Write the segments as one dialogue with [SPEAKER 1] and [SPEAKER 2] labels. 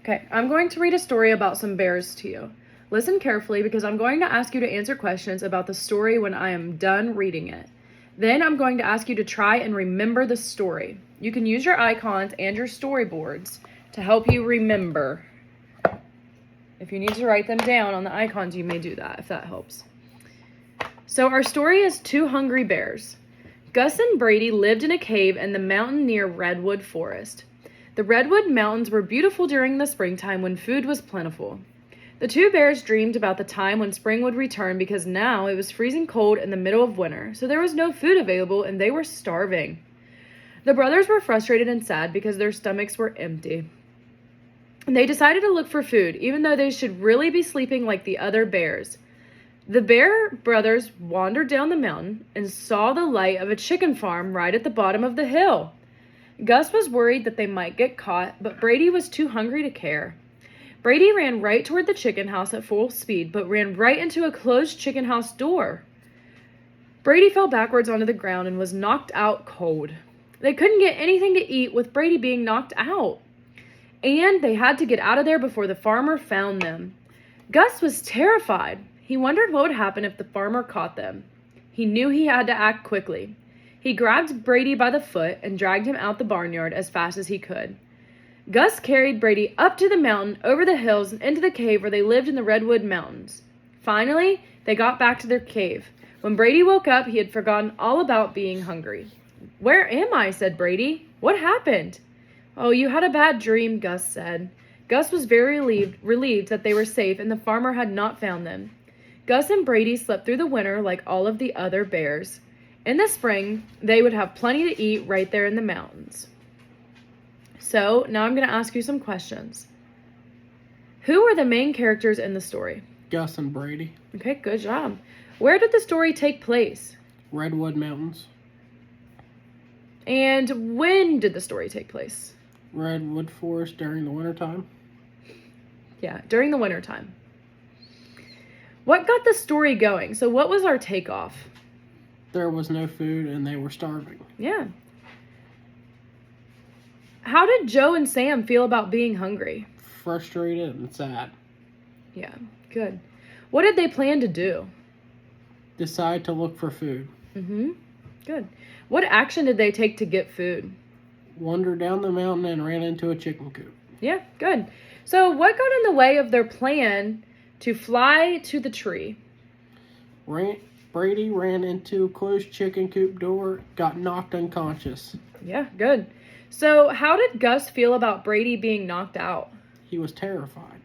[SPEAKER 1] Okay, I'm going to read a story about some bears to you. Listen carefully because I'm going to ask you to answer questions about the story when I am done reading it. Then I'm going to ask you to try and remember the story. You can use your icons and your storyboards to help you remember. If you need to write them down on the icons, you may do that if that helps. So our story is Two Hungry Bears. Gus and Brady lived in a cave in the mountain near Redwood Forest. The Redwood Mountains were beautiful during the springtime when food was plentiful. The two bears dreamed about the time when spring would return because now it was freezing cold in the middle of winter, so there was no food available and they were starving. The brothers were frustrated and sad because their stomachs were empty. They decided to look for food, even though they should really be sleeping like the other bears. The bear brothers wandered down the mountain and saw the light of a chicken farm right at the bottom of the hill. Gus was worried that they might get caught, but Brady was too hungry to care. Brady ran right toward the chicken house at full speed, but ran right into a closed chicken house door. Brady fell backwards onto the ground and was knocked out cold. They couldn't get anything to eat with Brady being knocked out. And they had to get out of there before the farmer found them. Gus was terrified. He wondered what would happen if the farmer caught them. He knew he had to act quickly. He grabbed Brady by the foot and dragged him out the barnyard as fast as he could. Gus carried Brady up to the mountain, over the hills, and into the cave where they lived in the Redwood Mountains. Finally, they got back to their cave. When Brady woke up, he had forgotten all about being hungry. "Where am I?" said Brady. "What happened?" "Oh, you had a bad dream," Gus said. Gus was very relieved that they were safe and the farmer had not found them. Gus and Brady slept through the winter like all of the other bears. In the spring, they would have plenty to eat right there in the mountains. So, now I'm going to ask you some questions. Who are the main characters in the story?
[SPEAKER 2] Gus and Brady.
[SPEAKER 1] Okay, good job. Where did the story take place?
[SPEAKER 2] Redwood Mountains.
[SPEAKER 1] And when did the story take place?
[SPEAKER 2] Redwood Forest during the wintertime.
[SPEAKER 1] Yeah, during the wintertime. What got the story going? So what was our takeoff?
[SPEAKER 2] There was no food and they were starving.
[SPEAKER 1] Yeah. How did Joe and Sam feel about being hungry?
[SPEAKER 2] Frustrated and sad.
[SPEAKER 1] Yeah, good. What did they plan to do?
[SPEAKER 2] Decide to look for food.
[SPEAKER 1] Good. What action did they take to get food?
[SPEAKER 2] Wandered down the mountain and ran into a chicken coop.
[SPEAKER 1] Yeah, good. So what got in the way of their plan to fly to the tree?
[SPEAKER 2] Brady ran into a closed chicken coop door, got knocked unconscious.
[SPEAKER 1] Yeah, good. So how did Gus feel about Brady being knocked out?
[SPEAKER 2] He was terrified.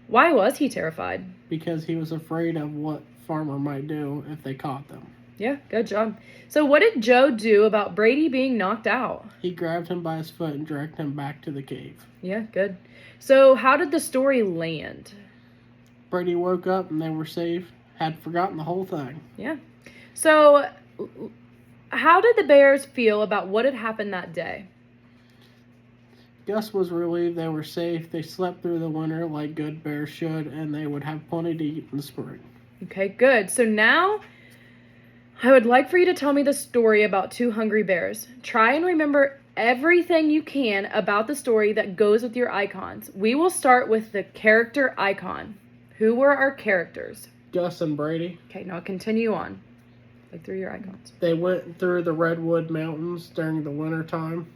[SPEAKER 1] Why was he terrified?
[SPEAKER 2] Because he was afraid of what farmer might do if they caught them.
[SPEAKER 1] Yeah, good job. So what did Joe do about Brady being knocked out?
[SPEAKER 2] He grabbed him by his foot and dragged him back to the cave.
[SPEAKER 1] Yeah, good. So how did the story land?
[SPEAKER 2] Brady woke up and they were safe, had forgotten the whole thing.
[SPEAKER 1] Yeah. So how did the bears feel about what had happened that day?
[SPEAKER 2] Gus was relieved they were safe. They slept through the winter like good bears should, and they would have plenty to eat in the spring.
[SPEAKER 1] Okay, good. So now I would like for you to tell me the story about Two Hungry Bears. Try and remember everything you can about the story that goes with your icons. We will start with the character icon. Who were our characters?
[SPEAKER 2] Gus and Brady.
[SPEAKER 1] Okay, now continue on. Like through your icons.
[SPEAKER 2] They went through the Redwood Mountains during the winter time.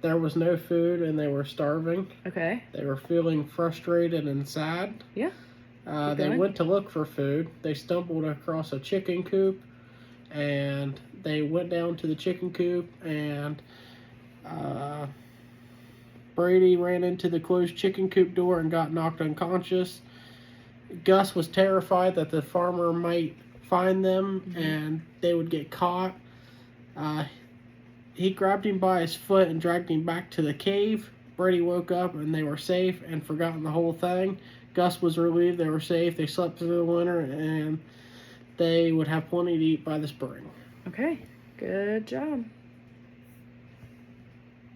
[SPEAKER 2] There was no food and they were starving.
[SPEAKER 1] Okay.
[SPEAKER 2] They were feeling frustrated and sad.
[SPEAKER 1] Yeah.
[SPEAKER 2] They went to look for food. They stumbled across a chicken coop and they went down to the chicken coop and Brady ran into the closed chicken coop door and got knocked unconscious. Gus was terrified that the farmer might find them and they would get caught. He grabbed him by his foot and dragged him back to the cave. Brady woke up and they were safe and forgotten the whole thing. Gus was relieved they were safe. They slept through the winter and they would have plenty to eat by the spring.
[SPEAKER 1] Okay, good job.